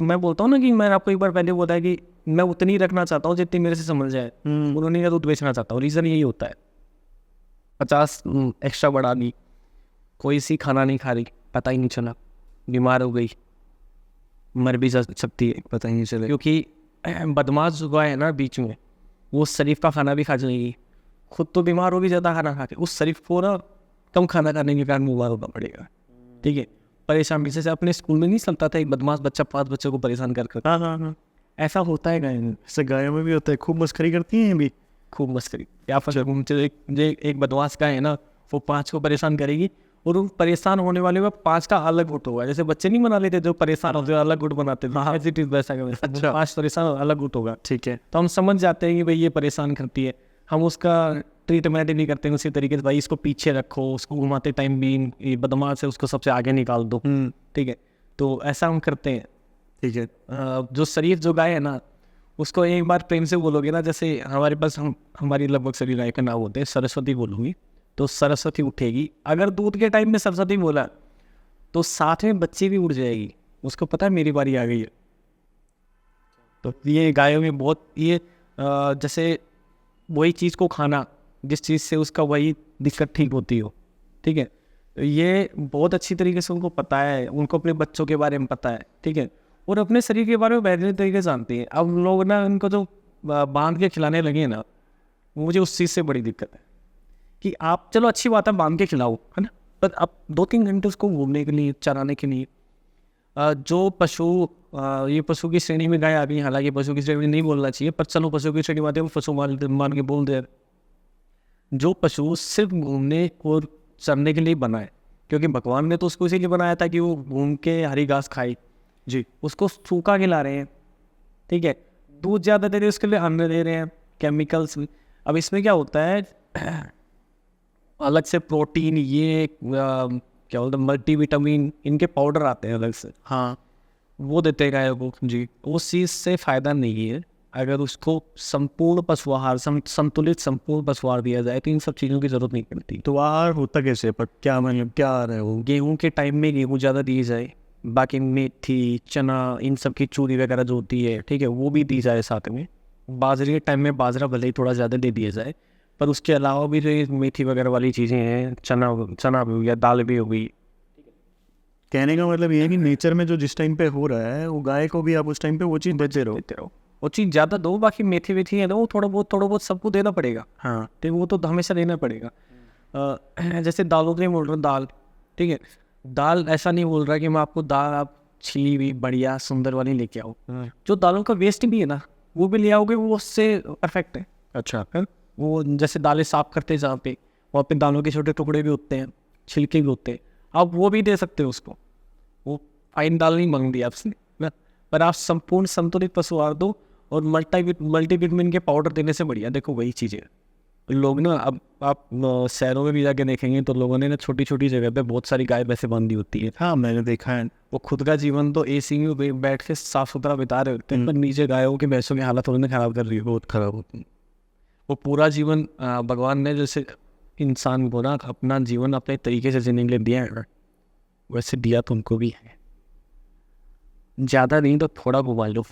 मैं बोलता हूँ ना कि मैंने आपको एक बार पहले बोला है कि मैं उतनी रखना चाहता हूँ जितनी मेरे से समझ जाए, उन्होंने का दूध बेचना चाहता हूँ। रीज़न यही होता है। 50 एक्स्ट्रा बढ़ा दी, कोई सी खाना नहीं खा रही, पता ही नहीं चला, बीमार हो गई, मर भी जा सकती है, पता ही नहीं चला। क्योंकि बदमाश जो गाय है ना बीच में, वो शरीफ का खाना भी खा जाएगी, खुद तो बीमार होगी ज़्यादा खाना खा के, उस शरीफ को ना कम खाना खाने के कारण बीमार होना पड़ेगा। ठीक है, परेशान। जैसे अपने स्कूल में नहीं चलता था, एक बदमाश बच्चा 5 बच्चों को परेशान कर। हाँ, ऐसा होता है गाय में। ऐसे गायों में भी होता है, खूब मस्करी करती हैं भी, खूब मस्करी। या फिर एक बदमाश गाय है ना, वो 5 को परेशान करेगी, और उन परेशान होने वाले में 5 का अलग गुट होगा। जैसे बच्चे नहीं बना लेते जो परेशान होते हैं, अलग गुट बनाते थे, हाँ, वैसा। अच्छा, 5 परेशान अलग गुट होगा। ठीक है, तो हम समझ जाते हैं कि भाई ये परेशान करती है, हम उसका ट्रीटमेंट नहीं करते हैं उसी तरीके से, भाई इसको पीछे रखो, उसको घुमाते टाइम भी ये बदमाश है उसको सबसे आगे निकाल दो। ठीक है, तो ऐसा हम करते हैं। ठीक है। जो शरीफ जो गाय है ना, उसको एक बार प्रेम से बोलोगे ना, जैसे हमारे पास हमारी लगभग सभी गाय का नाम होते हैं, सरस्वती बोलूँगी तो सरस्वती उठेगी। अगर दूध के टाइम में सरस्वती बोला तो साथ में बच्ची भी उठ जाएगी, उसको पता है मेरी बारी आ गई है। तो ये गायों में बहुत ये जैसे वही चीज़ को खाना जिस चीज़ से उसका वही दिक्कत ठीक होती हो। ठीक है, ये बहुत अच्छी तरीके से उनको पता है, उनको अपने बच्चों के बारे में पता है, ठीक है, और अपने शरीर के बारे में बेहतरीन तरीके से जानते हैं। अब लोग ना इनको जो बांध के खिलाने लगे ना, मुझे उस चीज़ से बड़ी दिक्कत है कि आप चलो अच्छी बात है बांध के खिलाओ, है ना, पर आप 2-3 घंटे उसको घूमने के लिए, चराने के लिए जो पशु ये पशु की श्रेणी में गाय आ गई, हालांकि पशु की श्रेणी में नहीं बोलना चाहिए, पर चलो पशु की श्रेणी में आते हैं, पशु मान के बोल दे। जो पशु सिर्फ घूमने और चरने के लिए बना है, क्योंकि भगवान ने तो उसको इसीलिए बनाया था कि वो घूम के हरी घास खाए जी, उसको सूखा खिला रहे हैं, ठीक है, दूध ज़्यादा दे रहे हैं, उसके लिए अन्न दे रहे हैं, केमिकल्स। अब इसमें क्या होता है अलग से प्रोटीन, ये क्या बोलते हैं मल्टीविटामिन, इनके पाउडर आते हैं अलग से, हाँ, वो देते हैं गाय को जी। उस चीज़ से फ़ायदा नहीं है। अगर उसको संपूर्ण पशु आहार संतुलित संपूर्ण पशु आहार दिया जाए तो इन सब चीज़ों की ज़रूरत नहीं पड़ती। तो आहार होता कैसे, पर क्या मतलब क्या आ रहा है वो? गेहूं के टाइम में गेहूं ज़्यादा दी जाए, बाकी मेथी, चना, इन सब की चूरी वगैरह जो होती है, ठीक है, वो भी दी जाए साथ में। बाजरे के टाइम में बाजरा भले ही थोड़ा ज़्यादा दे दिया जाए, पर उसके अलावा भी जो ये मेथी वगैरह वाली चीज़ें हैं, चना भी हो गया, दाल भी हो गई। कहने का मतलब ये है कि नेचर में जो जिस टाइम पे हो रहा है वो गाय को भी आप उस टाइम पे वो चीज़ देते रहो। वो चीज़ ज़्यादा दो, बाकी मेथी वेथी है ना वो थोड़ा बहुत सबको देना पड़ेगा। हाँ, तो वो तो हमेशा देना पड़ेगा। जैसे दालों के लिए बोल रहा हूँ, दाल, ठीक है, दाल ऐसा नहीं बोल रहा कि मैं आपको दाल आप छिली हुई बढ़िया सुंदर वाली लेके आओ। जो दालों का वेस्ट भी है ना वो भी ले आओगे, वो उससे परफेक्ट है। अच्छा, है? वो जैसे दालें साफ करते हैं जहाँ पे, वहाँ पे दालों के छोटे टुकड़े भी होते हैं, छिलके भी होते हैं, आप वो भी दे सकते हो उसको। वो फाइन दाल नहीं मांगती आपसे ना, पर आप संपूर्ण संतुलित पशु आहार दो, और मल्टीविटामिन के पाउडर देने से बढ़िया देखो वही चीज़ें लोग ना। अब आप शहरों में भी जाके देखेंगे तो लोगों ने ना छोटी छोटी जगह पे बहुत सारी गाय भैंसे बांधी होती है। हाँ मैंने देखा है। वो खुद का जीवन तो एसी में बैठ के साफ सुथरा बिता रहे होते हैं, पर नीचे गायों के भैंसों की हालत उन्होंने खराब कर रही है, बहुत खराब होती है। वो पूरा जीवन भगवान ने जैसे इंसान को ना अपना जीवन अपने तरीके से जीने के लिए दिया है, वैसे दिया तो उनको भी है। ज़्यादा नहीं तो थोड़ा घुमा लो,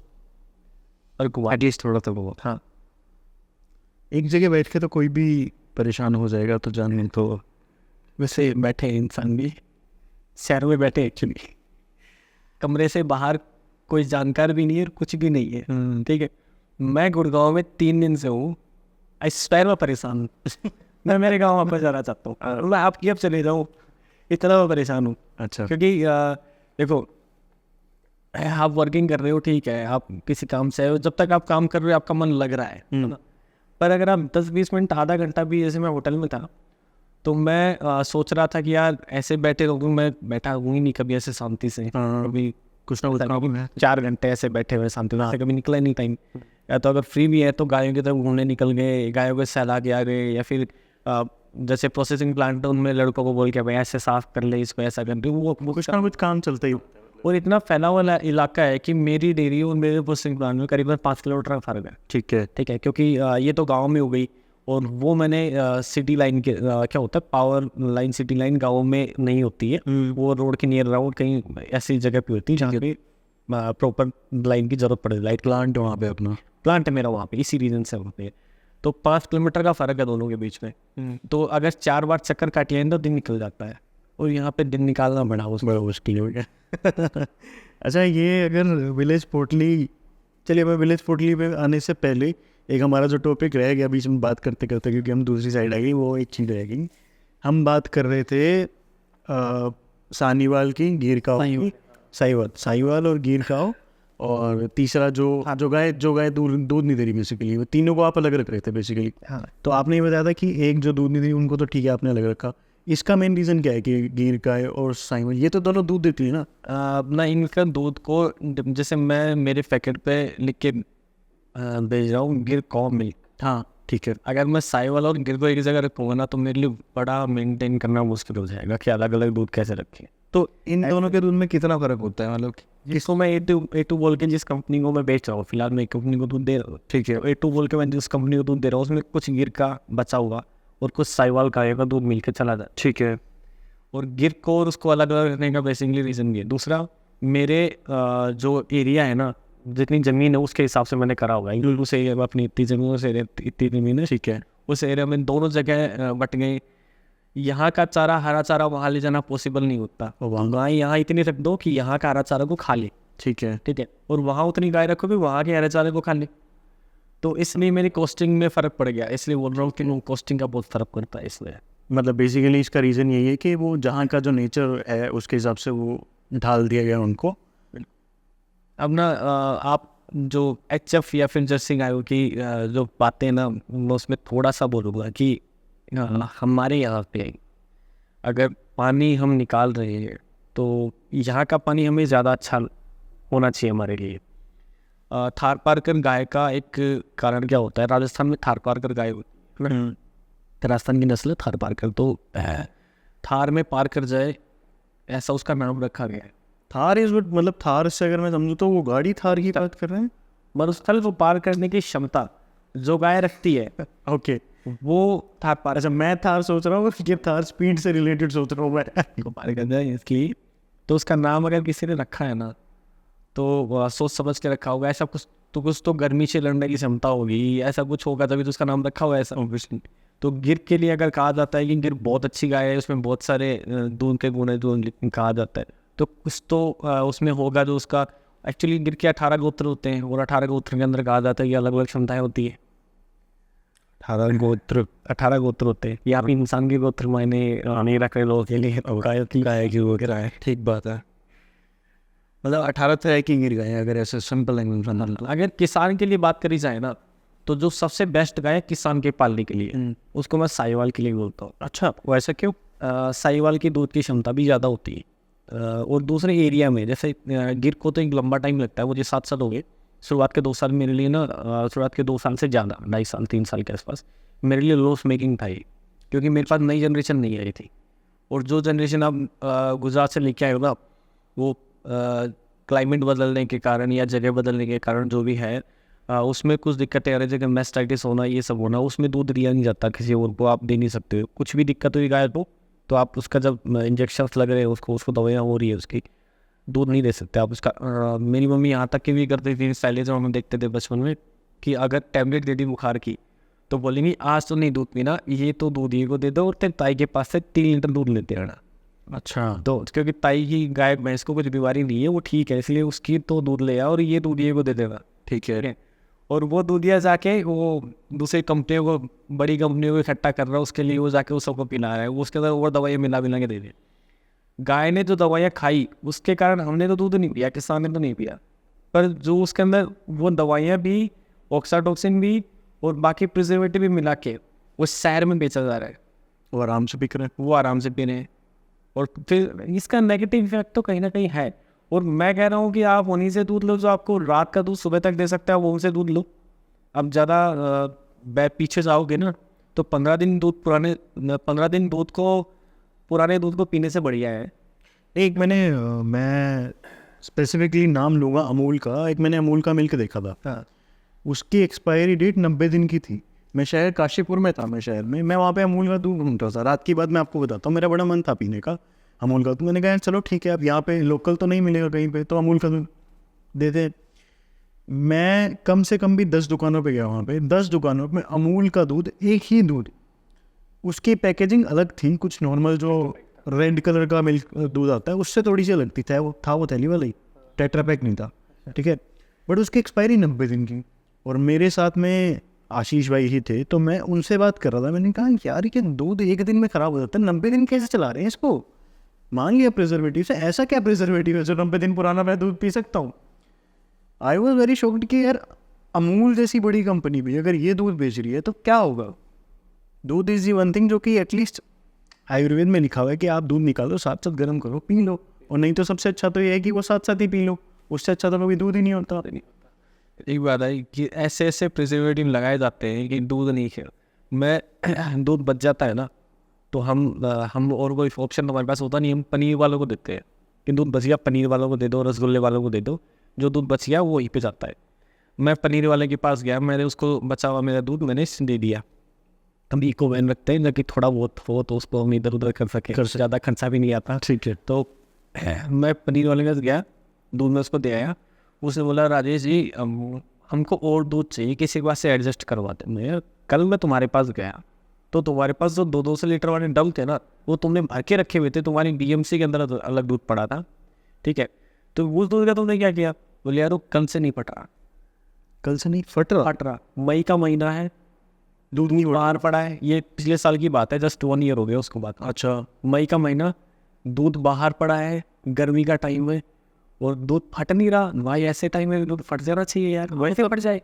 और घुमा एटलीस्ट थोड़ा तो बहुत। हाँ, एक जगह बैठ के तो कोई भी परेशान हो जाएगा, तो जान तो वैसे बैठे इंसान भी शहरों में बैठे, एक्चुअली कमरे से बाहर कोई जानकार भी नहीं है और कुछ भी नहीं है, ठीक है। मैं गुड़गांव में 3 दिन से हूँ, इस पैर में परेशान हूँ। मैं मेरे गांव वापस जाना चाहता हूँ, मैं आपकी अब चले जाऊँ, इतना मैं परेशान हूँ। अच्छा, क्योंकि देखो आप वर्किंग कर रहे हो, ठीक है, आप किसी काम से हो, जब तक आप काम कर रहे हो आपका मन लग रहा है ना। पर अगर आप 10-20 मिनट आधा घंटा भी, जैसे मैं होटल में था तो मैं सोच रहा था कि यार ऐसे बैठे रहूँ, मैं बैठा हूँ ही नहीं कभी ऐसे शांति से, कभी कुछ ना कुछ प्रॉब्लम है। 4 घंटे ऐसे बैठे हुए शांति से, कभी निकला नहीं टाइम। या तो अगर फ्री भी है तो गायों की तरफ घूमने निकल गए, गायों के सहला के आ गए, या फिर जैसे प्रोसेसिंग प्लांट है उनमें लड़कों को बोल के भाई ऐसे साफ कर ले, इसको ऐसा कर दे, वो कुछ ना कुछ काम चलता ही होता है। और इतना फैला हुआ इलाका है कि मेरी डेयरी और मेरे प्रोसेसिंग प्लांट में करीबन 5 किलोमीटर का फर्क है। ठीक है, क्योंकि ये तो गांव में हो गई, और वो मैंने सिटी लाइन के क्या होता है पावर लाइन, सिटी लाइन गाँव में नहीं होती है, वो रोड के नियर राउंड कहीं ऐसी जगह पे होती है जहाँ पे प्रॉपर लाइन की जरूरत पड़े। लाइट प्लांट वहाँ पे अपना प्लांट है मेरा वहाँ पे, इसी रीजन से होते हैं। तो 5 किलोमीटर का फ़र्क है दोनों के बीच में। तो अगर 4 बार चक्कर काटिए तो दिन निकल जाता है, और यहाँ पे दिन निकालना बड़ा मुश्किल हो गया। अच्छा, ये अगर विलेज पोर्टली, चलिए मैं विलेज पोर्टली पे आने से पहले एक हमारा जो टॉपिक रह गया बीच में बात करते करते, क्योंकि हम दूसरी साइड आ गई, वो एक चीज़ रह गई। हम बात कर रहे थे सानीवाल की, गिर काव, साहीवाल और गिर काव, और तीसरा जो गाय दूध नहीं दे रही बेसिकली, वो तीनों को आप अलग रख रहे थे बेसिकली। हाँ, तो आपने ये बताया था कि एक जो दूध नहीं दे रही उनको तो ठीक है आपने अलग रखा, इसका मेन रीज़न क्या है कि गिर गाय और साहीवाल ये तो दोनों दूध देती है ना? अपना इनका दूध को जैसे मैं मेरे पैकेट पे लिख के भेज रहा हूँ गिर कॉ मिल्क, हाँ ठीक है। अगर मैं साहीवाल और गिर को एक जगह रखूँगा ना तो मेरे लिए बड़ा मेंटेन करना मुश्किल हो जाएगा कि अलग अलग दूध कैसे रखें। तो इन दोनों के दूध में कितना फ़र्क होता है, मतलब जिसको मैं A2 बोल के जिस कंपनी को मैं बेच रहा हूँ, फिलहाल मैं एक कंपनी को दूध दे रहा हूँ, ठीक है, A2 बोल के मैं जिस कंपनी को दूध दे रहा हूँ उसमें कुछ गिर का बचा हुआ और कुछ साहीवाल गाय का दूध मिलकर चला जाए, ठीक है। और गिर को और उसको अलग अलग रखने का बेसिकली रीज़न ये। दूसरा, मेरे जो एरिया है ना, जितनी ज़मीन है उसके हिसाब से मैंने करा होगा, उस एरिया में अपनी इतनी ज़मीन, उस एरिया इतनी ज़मीन है, ठीक है, उस एरिया में दोनों जगह बट गए, यहाँ का चारा, हरा चारा वहाँ ले जाना पॉसिबल नहीं होता। गाय यहाँ इतनी रख दो कि यहाँ का हरा चारा को खा ले, ठीक है। ठीक है, और वहाँ उतनी गाय रखो कि वहाँ के हरे चारे को खा ले। तो इसलिए मेरी कॉस्टिंग में फ़र्क पड़ गया, इसलिए बोल रहा हूँ कि कॉस्टिंग का बहुत फ़र्क पड़ता है इसलिए। मतलब बेसिकली इसका रीज़न यही है कि वो जहाँ का जो नेचर है उसके हिसाब से वो ढाल दिया गया उनको। अब ना आप जो HF या फिर जर्सी गायों की जो बातें ना, मैं उसमें थोड़ा सा बोलूँगा कि हमारे यहाँ पे अगर पानी हम निकाल रहे हैं तो यहाँ का पानी हमें ज़्यादा अच्छा होना चाहिए हमारे लिए। थार पारकर गाय का एक कारण क्या होता है, राजस्थान में थार पारकर गाय होती है, राजस्थान की नस्ल है थार पारकर, तो थार में पार कर जाए ऐसा उसका नाम रखा गया है। थार इज गुड, मतलब थार से अगर मैं समझूँ तो वो गाड़ी थार की बात कर रहे हैं। मरुस्थल को पार करने की क्षमता जो गाय रखती है, ओके, वो थार पार अच्छा मैं थार सोच रहा हूँ, ये थार स्पीड से रिलेटेड सोच रहा हूँ मैं। को पार कर जाए इसकी, तो उसका नाम अगर किसी ने रखा है ना तो सोच समझ के रखा होगा। ऐसा कुछ तो गर्मी से लड़ने की क्षमता होगी, ऐसा कुछ होगा तभी तो उसका नाम रखा हुआ है ऐसा ऑब्वियसली। तो गिर के लिए अगर कहा जाता है कि गिर बहुत अच्छी गाय है, उसमें बहुत सारे दूध के गुण है जो कहा जाता है, तो कुछ तो उसमें होगा जो उसका एक्चुअली गिर के 18 गोत्र होते हैं, और 18 गोत्र के अंदर कहा जाता है कि अलग अलग क्षमताएं होती है। 18 गोत्र होते हैं, यहाँ पे इंसान के गोत्र मायने नहीं रख रहे लोगों के लिए, गाय की वो गिरा है, ठीक बात है। मतलब 18 तरह की गिर गए अगर ऐसे सिंपल लैंग्वेज। अगर किसान के लिए बात करी जाए ना तो जो सबसे बेस्ट गाय है किसान के पालने के लिए, उसको मैं साहिवाल के लिए बोलता हूँ। अच्छा, वो ऐसा क्यों? साहिवाल की दूध की क्षमता भी ज़्यादा होती है। और दूसरे एरिया में जैसे गिर को तो एक लंबा टाइम लगता है, मुझे 7 साल हो गए। शुरुआत के 2 साल मेरे लिए ना, शुरुआत के 2 साल से ज़्यादा, 2.5 साल 3 साल के आसपास मेरे लिए लॉस मेकिंग था ये, क्योंकि मेरे पास नई जनरेशन नहीं आई थी। और जो जनरेशन आप गुजरात से लेके आए हो ना, वो क्लाइमेट बदलने के कारण या जगह बदलने के कारण जो भी है, उसमें कुछ दिक्कतें आ रही, जगह मैस्टाइटिस होना, ये सब होना, उसमें दूध दिया नहीं जाता किसी और को, आप दे नहीं सकते हो। कुछ भी दिक्कत हुई गाय को तो आप उसका जब इंजेक्शन लग रहे हैं, उसको दवाइयाँ हो रही है उसकी, दूध नहीं दे सकते आप उसका। मेरी मम्मी यहाँ तक की भी करती थी पहले, जब हम देखते थे बचपन में, कि अगर टैबलेट दे दी बुखार की तो बोलेंगी आज तो नहीं दूध पीना, ये तो दूध ये को दे दो और तेरे ताई के पास से 3 लीटर दूध लेते रहना। अच्छा, तो क्योंकि ताई की गाय भैंस को कुछ बीमारी नहीं है, वो ठीक है, इसलिए उसकी तो दूध ले आ और ये दूध ये को दे देना, ठीक है। और वो दूधिया जाके वो दूसरी कंपनियों को, बड़ी कंपनियों को इकट्ठा कर रहा है, उसके लिए वो जाके उस सबको पिला रहा है, वो उसके अंदर और दवाइयाँ मिला के दे दी। गाय ने जो दवाइयाँ खाई उसके कारण हमने तो दूध नहीं पिया, किसान ने तो नहीं पिया, पर जो उसके अंदर वो दवाइयाँ भी, ऑक्साटोक्सिन भी और बाकी प्रिजर्वेटिव भी मिला के वो शहर में बेचा जा रहा है, वो आराम से बिक रहे हैं। वो आराम से पी रहे हैं। और फिर इसका नेगेटिव इफेक्ट तो कहीं ना कहीं है। और मैं कह रहा हूँ कि आप उन्हीं से दूध लो जो आपको रात का दूध सुबह तक दे सकता है, वो उनसे दूध लो। अब ज़्यादा पीछे जाओगे ना तो 15 दिन दूध को, पुराने दूध को पीने से बढ़िया है। एक मैं स्पेसिफिकली नाम लूँगा अमूल का, एक मैंने अमूल का मिल्क देखा था, उसकी एक्सपायरी डेट 90 दिन की थी। मैं शहर काशीपुर में था, मैं वहाँ पे अमूल का दूध ढूंढ रहा था। रात की बात मैं आपको बताता हूँ, मेरा बड़ा मन था पीने का अमूल का दूध। मैंने कहा चलो ठीक है, अब यहाँ पे लोकल तो नहीं मिलेगा कहीं पे, तो अमूल का दूध दे दे। मैं कम से कम भी 10 दुकानों पे गया, वहाँ पे 10 दुकानों में अमूल का दूध, एक ही दूध, उसकी पैकेजिंग अलग थी, कुछ नॉर्मल जो रेड कलर का मिल्क दूध आता है उससे थोड़ी सी अलग थी, वो थैली वाला ही, टेट्रा पैक नहीं था, ठीक है। बट उसकी एक्सपायरी 90 दिन की। और मेरे साथ में आशीष भाई ही थे, तो मैं उनसे बात कर रहा था। मैंने कहा यार ये दूध एक दिन में ख़राब हो जाता है, 90 दिन कैसे चला रहे हैं इसको? मान लिया प्रिजर्वेटिव से, ऐसा क्या प्रिजर्वेटिव है जो 90 दिन पुराना मैं दूध पी सकता हूँ? आई वॉज वेरी शॉक्ड कि यार अमूल जैसी बड़ी कंपनी भी अगर ये दूध बेच रही है तो क्या होगा। दूध इज़ दी वन थिंग जो कि एटलीस्ट आयुर्वेद में लिखा हुआ है कि आप दूध निकालो, साथ साथ गर्म करो, पी लो। और नहीं तो सबसे अच्छा तो ये है कि वो साथ साथ ही पी लो, उससे अच्छा तो कभी दूध ही नहीं होता। एक बात है कि ऐसे ऐसे प्रिजर्वेटिव लगाए जाते हैं कि दूध नहीं खे, मैं दूध बच जाता है ना तो हम और कोई ऑप्शन हमारे पास होता नहीं, हम पनीर वालों को देते हैं कि दूध बच गया, पनीर वालों को दे दो, रसगुल्ले वालों को दे दो, जो दूध बच गया वो वहीं पे जाता है। मैं पनीर वाले के पास गया, मैंने उसको बचा हुआ मेरा दूध मैंने दे दिया। हम इको वैन रखते हैं ताकि थोड़ा बहुत हो तो उसको हम इधर उधर कर सकें, ज़्यादा खर्चा भी नहीं आता, ठीक है। तो मैं पनीर वाले के पास गया, दूध में उसको दे आया। उसने बोला राजेश जी हमको और दूध चाहिए, किसी के पास से एडजस्ट करवाते। मैं कल मैं तुम्हारे पास गया, तो तुम्हारे पास जो 200 लीटर वाले ड्रम थे ना, वो तुमने भर के रखे हुए थे, तुम्हारी बीएमसी के अंदर अलग दूध पड़ा था, ठीक है। तो उस दूध का तुमने क्या किया? बोले यार वो कल से नहीं फट रहा, कल से नहीं फट रहा, मई का महीना है, दूध नहीं बाहर पड़ा है। ये पिछले साल की बात है, जस्ट 1 ईयर हो गया उसको बात। अच्छा, मई का महीना, दूध बाहर पड़ा है, गर्मी का टाइम है और दूध फट नहीं रहा भाई। ऐसे टाइम में दूध फट जाना चाहिए यार, वैसे फट जाए।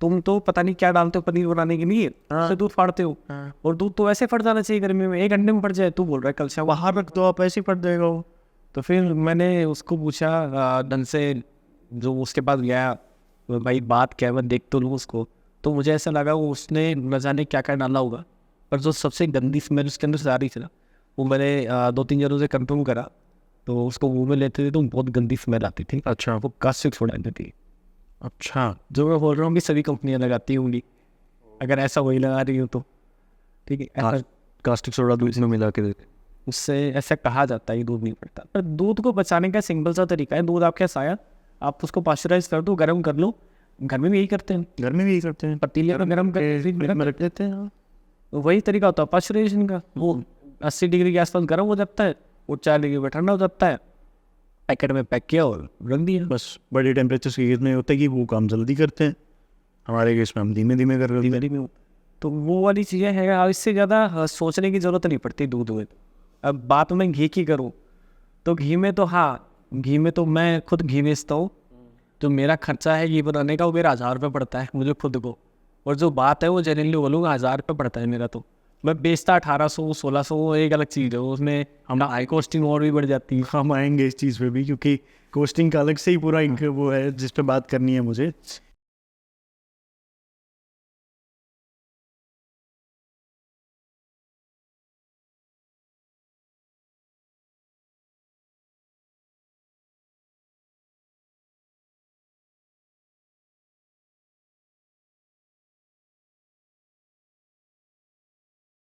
तुम तो पता नहीं क्या डालते हो पनीर बनाने के लिए, उससे दूध फाड़ते हो, और दूध तो वैसे फट जाना चाहिए गर्मी में, 1 घंटे में फट जाए। तू बोल रहा है कल से बाहर रख दो आप, ऐसे ही फट जाएगा वो। तो फिर मैंने उसको पूछा ढंग से, जो उसके पास गया, भाई बात क्या है, मैं देख तो लूँ उसको। तो मुझे ऐसा लगा वो उसने न जाने क्या क्या डाला होगा, पर जो सबसे गंदी स्मेल उसके अंदर से आ रही थी ना, वो मैंने 2-3 जनों से कंफर्म करा। तो उसको मुँह में लेते थे तो बहुत गंदी स्मेल आती थी। अच्छा, वो कास्टिक सोडा थी। अच्छा, जो मैं बोल रहा हूँ कि सभी कंपनियां लगाती होंगी, अगर ऐसा वही लगा रही हो तो ठीक है। ऐसा कास्टिक सोडा दूध में मिला के देते। उससे ऐसा कहा जाता है कि दूध नहीं पड़ता, पर दूध को बचाने का सिंपल सा तरीका है। दूध आपके साया, आप उसको पास्चराइज कर दो, गर्म कर लो। घर में भी यही करते हैं, घर में भी यही करते हैं, पतीले में गर्म करके फ्रिज में रख देते हैं। वही तरीका होता है पास्चराइजेशन का। वो 80 डिग्री के आसपास गर्म हो जाता है, वो 40 डिग्री पे ठंडा हो जाता है, पैकेट में पैक किया और रख दिया। बस बड़े टेम्परेचर के केस में होता है कि वो काम जल्दी करते हैं, हमारे केस में हम धीमे धीमे कर रहे हैं। में तो वो वाली चीज़ें हैं, इससे ज़्यादा सोचने की ज़रूरत नहीं पड़ती दूध में। अब बात मैं घी की करूँ तो घी में तो हाँ, घी में तो मैं खुद घी बेचता हूँ। जो मेरा खर्चा है घी बनाने का वो मेरा 1000 रुपये पड़ता है मुझे खुद को, और जो बात है वो जनरली बोलूँगा 1000 रुपये पड़ता है मेरा। तो मैं बेचता 1800-1600, वो एक अलग चीज़ है, उसमें हम हाई कॉस्टिंग और भी बढ़ जाती है। हम आएंगे इस चीज़ पे भी, क्योंकि कोस्टिंग का अलग से ही पूरा एक वो है जिस पे बात करनी है मुझे।